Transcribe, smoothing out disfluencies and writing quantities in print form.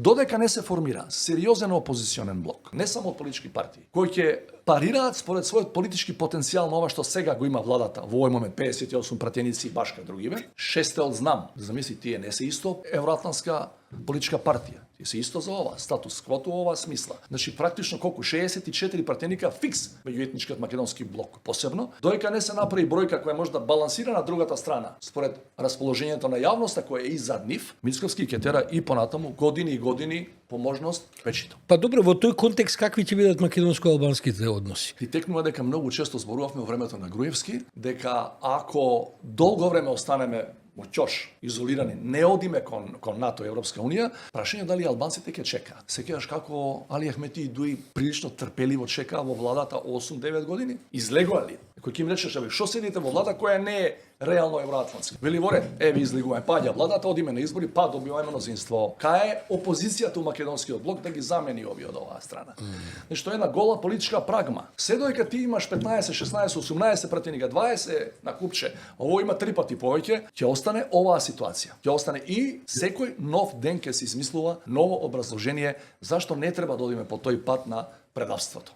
Додека не се формира сериозен опозиционен блок, не само од политички партии, кои ќе парираат според својот политички потенцијал на ова што сега го има владата во овој момент 58 пратеници и башка другиве, 6 од знам, замисли тие не се исто евроатлантска политичка партија. Тие се исто за ова, статус квото ова смисла. Значи практично колку 64 пратеника фикс меѓу етничкиот македонски блок, посебно, додека не се направи бројка која може да балансира на другата страна, според расположението на јавноста која е и зад нив, Мицковски ќе тера и понатаму години и години по можност печито. Па добро, во тој контекст какви ќе бидат македонско-албанските односи? И текнува дека многу често зборувавме во времето на Груевски, дека ако долго време останеме во ќош, изолирани, не одиме кон НАТО и Европска Унија, прашање дали албанците ќе чекаат. Сеќаваш како Али Ахмети дуи прилично трпеливо чекаа во владата 8-9 години? Излегува ли? Кој ќе им речеш, што седите во влада која не е реално евроатлантска? Вели во ред, ви излегуваме, паѓа владата, одиме на избори, добиваме мнозинство. Кај е опозицијата у македонскиот блок да ги замени овие од оваа страна? Нешто е една гола политичка прагма. Се додека ти имаш 15, 16, 18 пратеника, 20 на купче, ово има 3 пати повеќе, ќе остане оваа ситуација. Ќе остане и секој нов ден ќе се измислува ново образложение зашто не треба да одиме по тој пат на предавството.